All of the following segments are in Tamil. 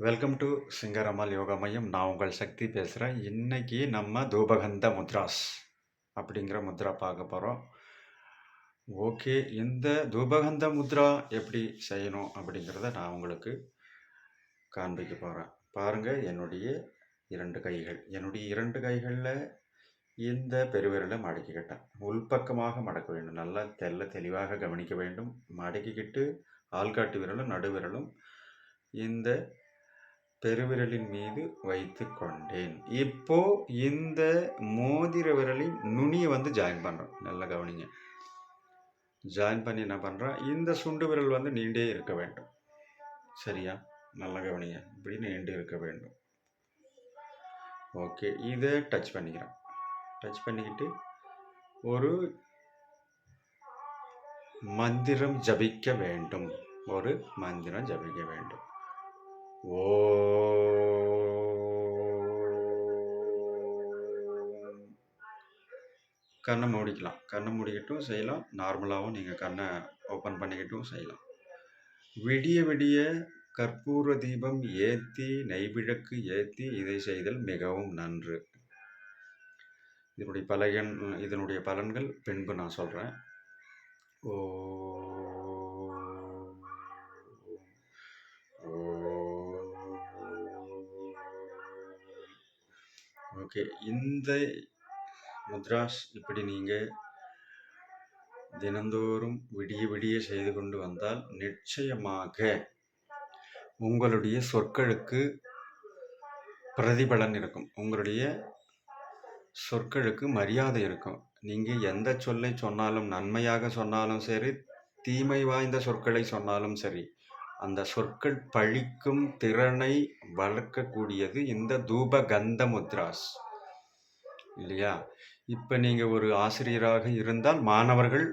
வெல்கம் டு சிங்கரமல் யோகா மையம். நான் உங்கள் சக்தி பேசுகிறேன். இன்னைக்கு நம்ம தூபகந்த முத்ராஸ் அப்படிங்கிற முத்ரா பார்க்க போகிறோம். ஓகே, இந்த தூபகந்த முத்ரா எப்படி செய்யணும் அப்படிங்கிறத நான் உங்களுக்கு காண்பிக்க போகிறேன். பாருங்கள், என்னுடைய இரண்டு கைகளில் இந்த பெருவிரலை மடக்கிக்கிட்டேன். உள்பக்கமாக மடக்க வேண்டும். நல்லா தெளிவாக கவனிக்க வேண்டும். மடக்கிக்கிட்டு ஆள்காட்டு விரலும் நடுவிரலும் இந்த பெருவிரலின் மீது வைத்து கொண்டேன். இப்போ இந்த மோதிர விரலின் நுனியை ஜாயின் பண்றோம். நல்லா கவனிங்க. ஜாயின் பண்ணி என்ன பண்றோம், இந்த சுண்டு விரல் நீண்டே இருக்க வேண்டும். சரியா? நல்லா கவனிங்க. இப்படி நீண்டு இருக்க வேண்டும். ஓகே, இதை டச் பண்ணிக்கிறேன். டச் பண்ணிக்கிட்டு ஒரு மந்திரம் ஜபிக்க வேண்டும். ஓ, கண்ணை மூடிக்கலாம். கண்ணை மூடிக்கிட்டும் செய்யலாம், நார்மலாகவும் நீங்கள் கண்ணை ஓப்பன் பண்ணிக்கிட்டும் செய்யலாம். விடிய விடிய கற்பூர தீபம் ஏற்றி நெய்விளக்கு ஏற்றி இதை செய்தல் மிகவும் நன்று. இதனுடைய பலன்கள் பின்பு நான் சொல்கிறேன். ஓகே, இந்த முத்ராஸ் இப்படி நீங்கள் தினந்தோறும் விடிய விடிய செய்து கொண்டு வந்தால் நிச்சயமாக உங்களுடைய சொற்களுக்கு பிரதிபலன் இருக்கும். உங்களுடைய சொற்களுக்கு மரியாதை இருக்கும். நீங்கள் எந்த சொல்லை சொன்னாலும், நன்மையாக சொன்னாலும் சரி, தீமை வாய்ந்த சொற்களை சொன்னாலும் சரி, அந்த சொற்கள் பழிக்கும் திறனை வளர்க்கக்கூடியது இந்த தூபகந்த முத்ராஸ் இல்லையா? இப்போ நீங்கள் ஒரு ஆசிரியராக இருந்தால் மாணவர்கள்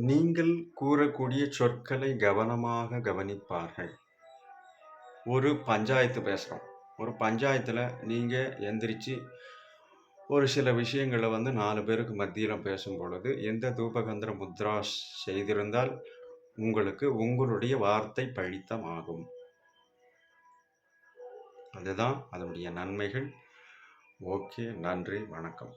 நீங்கள் கூறக்கூடிய சொற்களை கவனமாக கவனிப்பார்கள். ஒரு பஞ்சாயத்து பேசுகிறோம். ஒரு பஞ்சாயத்தில் நீங்கள் எந்திரிச்சு ஒரு சில விஷயங்களை 4 பேருக்கு மத்தியில் பேசும் பொழுது எந்த தூபகந்திர முத்ராஸ் செய்திருந்தால் உங்களுக்கு உங்களுடைய வார்த்தை பழித்தமாகும். அதுதான் அதனுடைய நன்மைகள். ஓகே, நன்றி, வணக்கம்.